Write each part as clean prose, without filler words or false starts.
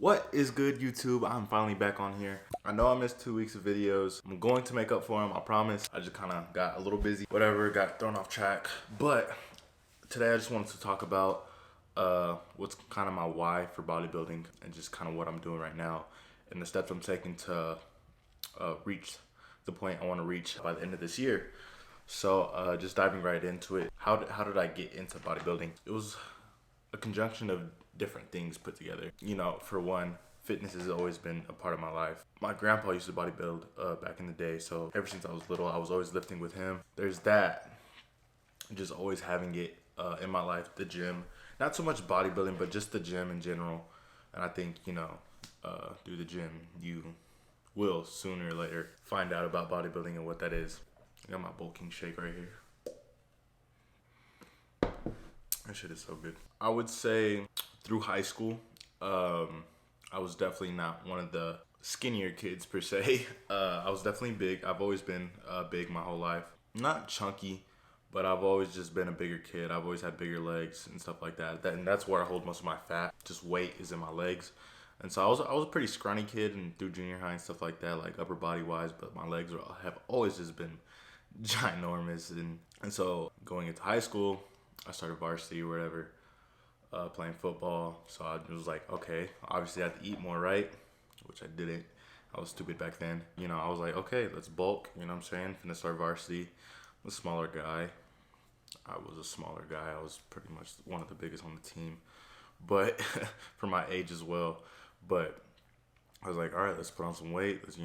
What is good, YouTube? I'm finally back on here. I know I missed 2 weeks of videos. I'm going to make up for them, I promise. I just kind of got a little busy, whatever, got thrown off track. But today I just wanted to talk about what's kind of my why for bodybuilding and just kind of what I'm doing right now and the steps I'm taking to reach the point I want to reach by the end of this year. So just diving right into it. How did I get into bodybuilding? It was a conjunction of different things put together. You know, for one, fitness has always been a part of my life. My grandpa used to bodybuild back in the day, so ever since I was little, I was always lifting with him. There's that, just always having it in my life, the gym. Not so much bodybuilding, but just the gym in general. And I think, you know, through the gym, you will sooner or later find out about bodybuilding and what that is. I got my bulking shake right here. That shit is so good. I would say through high school, I was definitely not one of the skinnier kids per se. I was definitely big. I've always been big my whole life. Not chunky, but I've always just been a bigger kid. I've always had bigger legs and stuff like that. And that's where I hold most of my fat. Just weight is in my legs. And so I was a pretty scrawny kid and through junior high and stuff like that, like upper body wise, but my legs have always just been ginormous. And so going into high school, I started varsity or whatever, playing football. So I was like, okay, obviously I had to eat more, right? Which I didn't. I was stupid back then. You know, I was like, okay, let's bulk. You know what I'm saying? Finna start varsity. I'm a smaller guy. I was a smaller guy. I was pretty much one of the biggest on the team, but for my age as well. But I was like, all right, let's put on some weight. Let's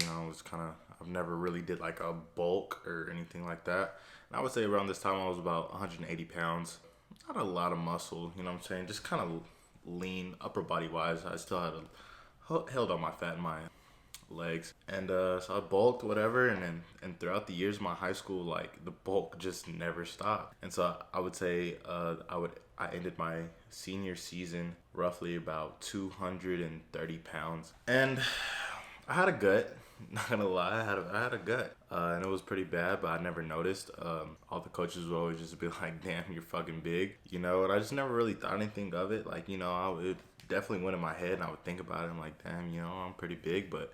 kind of, I've never really did like a bulk or anything like that. And I would say around this time I was about 180 pounds. Not a lot of muscle, you know what I'm saying? Just kind of lean, upper body wise. I still had held on my fat in my legs. And so I bulked, whatever. And throughout the years of my high school, like the bulk just never stopped. And so I would say I ended my senior season roughly about 230 pounds. And I had a gut. Not gonna lie, I had a gut, and it was pretty bad, but I never noticed. All the coaches would always just be like, "Damn, you're fucking big," you know. And I just never really thought anything of it. Like, you know, it definitely went in my head, and I would think about it. I'm like, "Damn, you know, I'm pretty big," but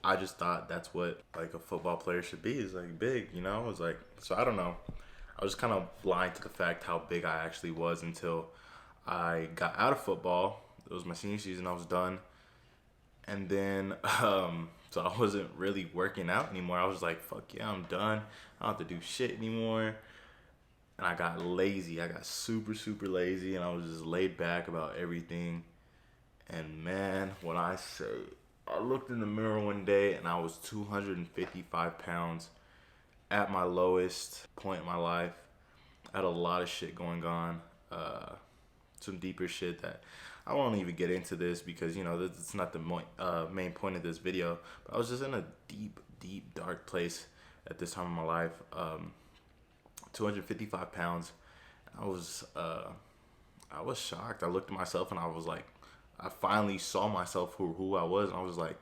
I just thought that's what like a football player should be, is like big, you know. It was like, so I don't know. I was kind of blind to the fact how big I actually was until I got out of football. It was my senior season. I was done. And then, so I wasn't really working out anymore. I was like, fuck yeah, I'm done. I don't have to do shit anymore. And I got lazy. I got super, super lazy. And I was just laid back about everything. And man, when I say, I looked in the mirror one day and I was 255 pounds at my lowest point in my life. I had a lot of shit going on. Some deeper shit that I won't even get into this because, you know, it's not the main point of this video. But I was just in a deep, deep, dark place at this time of my life. 255 pounds. I was shocked. I looked at myself and I was like, I finally saw myself for who I was. And I was like,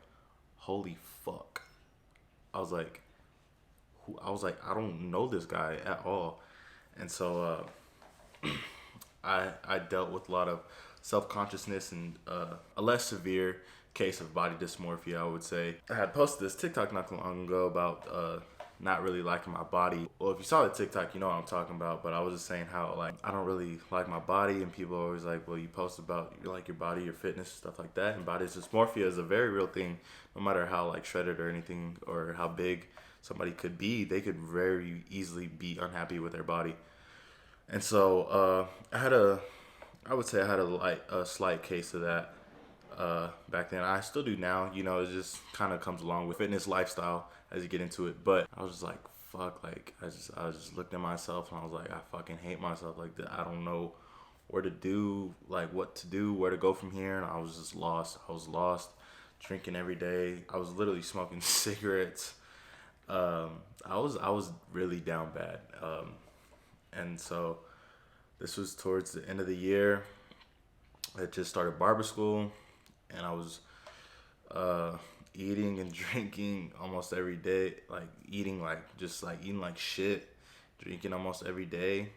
holy fuck. I was like, I don't know this guy at all. And so I dealt with a lot of self-consciousness and a less severe case of body dysmorphia, I would say. I had posted this TikTok not too long ago about not really liking my body. Well, if you saw the TikTok, you know what I'm talking about, but I was just saying how, like, I don't really like my body, and people are always like, well, you post about you like your body, your fitness, stuff like that, and body dysmorphia is a very real thing. No matter how, like, shredded or anything, or how big somebody could be, they could very easily be unhappy with their body. And so I would say I had a slight case of that back then. I still do now. You know, it just kind of comes along with fitness lifestyle as you get into it. But I was just like, fuck, like I was just looking at myself and I was like, I fucking hate myself. Like, I don't know where to do, like what to do, where to go from here. And I was just lost. I was lost, drinking every day. I was literally smoking cigarettes. I was really down bad. And so this was towards the end of the year. I just started barber school, and I was eating and drinking almost every day. Like eating like shit, drinking almost every day,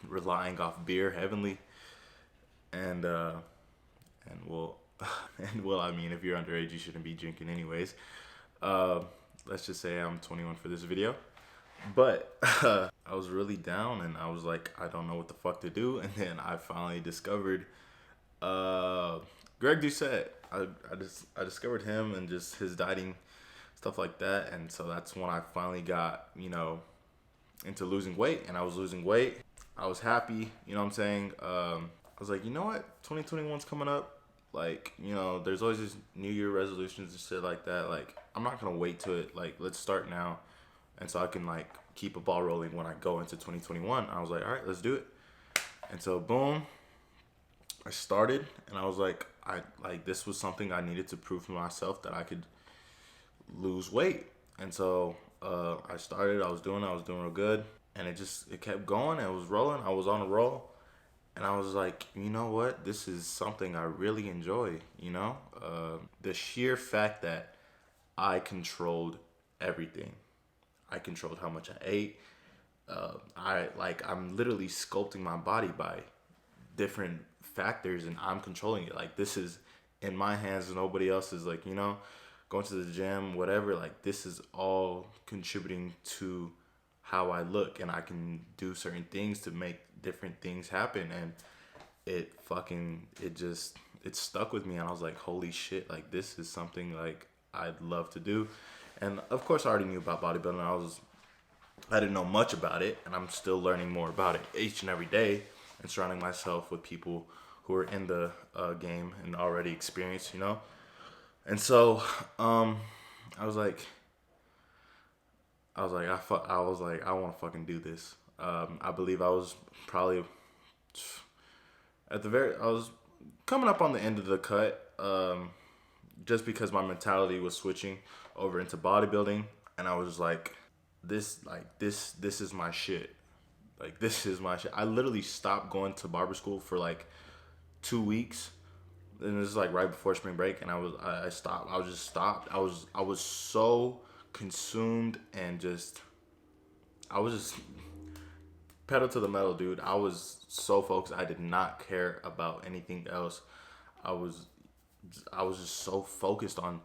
relying off beer heavily, and well, And well, I mean, if you're underage, you shouldn't be drinking anyways. Let's just say I'm 21 for this video. But I was really down, and I was like, I don't know what the fuck to do. And then I finally discovered Greg Doucette. I discovered him and just his dieting stuff like that. And so that's when I finally got, into losing weight. And I was losing weight. I was happy, you know what I'm saying? I was like, you know what? 2021's coming up. Like, there's always these New Year resolutions and shit like that. Like, I'm not gonna wait to it. Like, let's start now. And so I can, like, keep a ball rolling when I go into 2021. I was like, all right, let's do it. And so, boom, I started. And I was like, this was something I needed to prove to myself that I could lose weight. And so I started. I was doing real good. And it kept going. It was rolling. I was on a roll. And I was like, you know what? This is something I really enjoy, The sheer fact that I controlled everything. I controlled how much I ate. I'm literally sculpting my body by different factors, and I'm controlling it. Like, this is in my hands, and nobody else is, like, going to the gym, whatever. Like, this is all contributing to how I look, and I can do certain things to make different things happen. And it stuck with me, and I was like, holy shit, like, this is something like I'd love to do. And of course I already knew about bodybuilding. I didn't know much about it, and I'm still learning more about it each and every day, and surrounding myself with people who are in the game and already experienced, And so I was like, I want to fucking do this. I believe I was probably I was coming up on the end of the cut, just because my mentality was switching over into bodybuilding, and I was like, this is my shit. Like, this is my shit. I literally stopped going to barber school for like 2 weeks. And this is like right before spring break, and I stopped. I just stopped. I was so consumed, and I was just pedal to the metal, dude. I was so focused. I did not care about anything else. I was just so focused on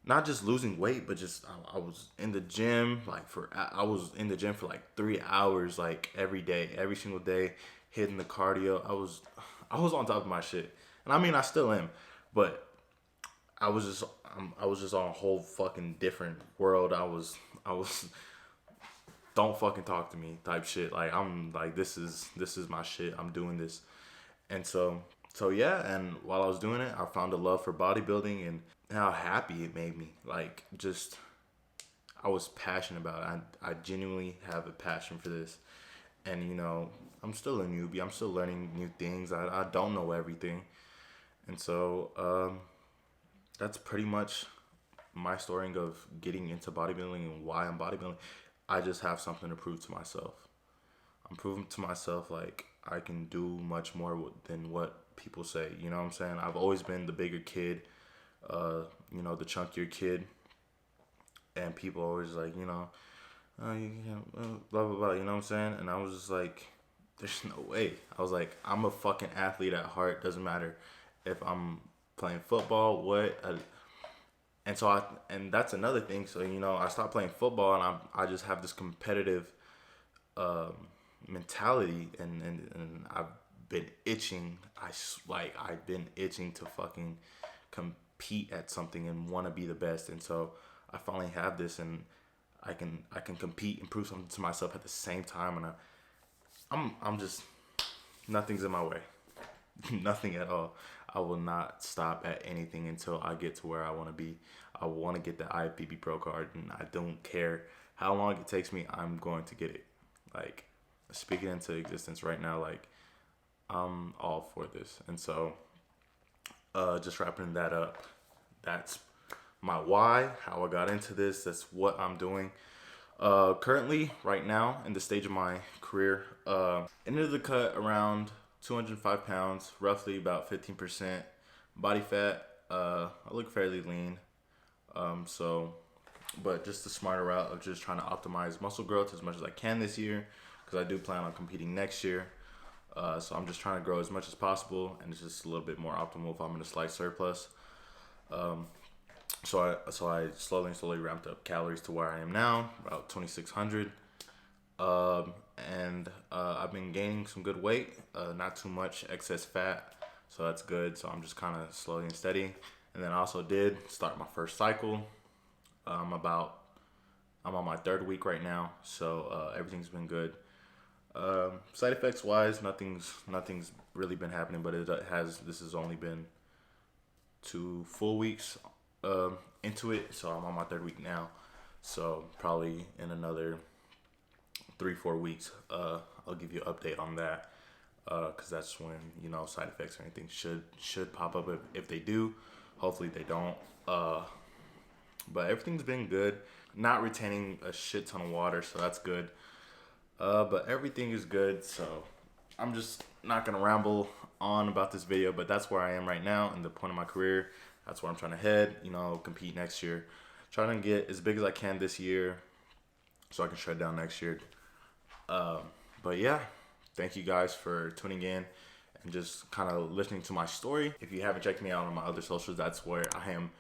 not just losing weight, but just I was in the gym I was in the gym for like 3 hours, like every day, every single day, hitting the cardio. I was on top of my shit, and I mean, I still am, but I was just on a whole fucking different world. I was don't fucking talk to me type shit. Like, I'm like, this is my shit. I'm doing this. And so yeah, and while I was doing it, I found a love for bodybuilding, and how happy it made me. Like, just, I was passionate about it. I genuinely have a passion for this. And, I'm still a newbie. I'm still learning new things. I don't know everything. And so that's pretty much my story of getting into bodybuilding and why I'm bodybuilding. I just have something to prove to myself. I'm proving to myself, like, I can do much more than what people say. You know what I'm saying? I've always been the bigger kid, the chunkier kid. And people always like, oh, you can't, blah, blah, blah, you know what I'm saying? And I was just like, there's no way. I was like, I'm a fucking athlete at heart. Doesn't matter if I'm playing football, and that's another thing. So, I stopped playing football, and I just have this competitive mentality, and I've been itching. I've been itching to fucking compete at something and want to be the best. And so I finally have this, and I can compete and prove something to myself at the same time. And I'm just, nothing's in my way. Nothing at all. I will not stop at anything until I get to where I want to be. I want to get the IFBB Pro card, and I don't care how long it takes me. I'm going to get it. Like, speaking into existence right now, like, I'm all for this. And so, just wrapping that up, that's my why, how I got into this. That's what I'm doing. Currently, right now, in the stage of my career, into the cut around 205 pounds, roughly about 15% body fat. I look fairly lean. But just the smarter route of just trying to optimize muscle growth as much as I can this year, because I do plan on competing next year. So I'm just trying to grow as much as possible, and it's just a little bit more optimal if I'm in a slight surplus. So I slowly ramped up calories to where I am now, about 2,600. And I've been gaining some good weight, not too much excess fat, so that's good. So I'm just kind of slowly and steady. And then I also did start my first cycle. I'm on my third week right now, so everything's been good. Side effects wise, nothing's really been happening, but this has only been 2 full weeks into it, so I'm on my third week now. So probably in another 3-4 weeks, I'll give you an update on that, because that's when side effects or anything should pop up. If they do, hopefully they don't. But everything's been good. Not retaining a shit ton of water, so that's good. But everything is good, so I'm just not gonna ramble on about this video, but that's where I am right now in the point of my career. That's where I'm trying to head, compete next year. Trying to get as big as I can this year so I can shut down next year. But yeah, thank you guys for tuning in and just kind of listening to my story. If you haven't checked me out on my other socials, that's where I am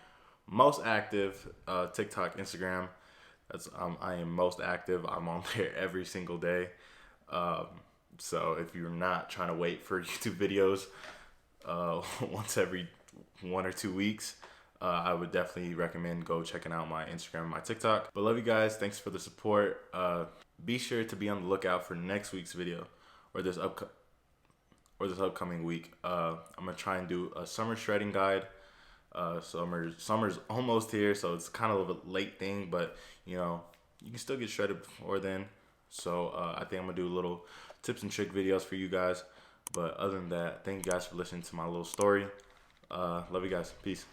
most active. TikTok, Instagram. I am most active. I'm on there every single day. So if you're not trying to wait for YouTube videos once every 1 or 2 weeks, I would definitely recommend go checking out my Instagram and my TikTok. But love you guys. Thanks for the support. Be sure to be on the lookout for next week's video or this upcoming week. I'm gonna try and do a summer shredding guide. Summer's almost here, so it's kind of a late thing, but you can still get shredded before then. So I think I'm gonna do little tips and trick videos for you guys. But other than that, thank you guys for listening to my little story. Love you guys. Peace.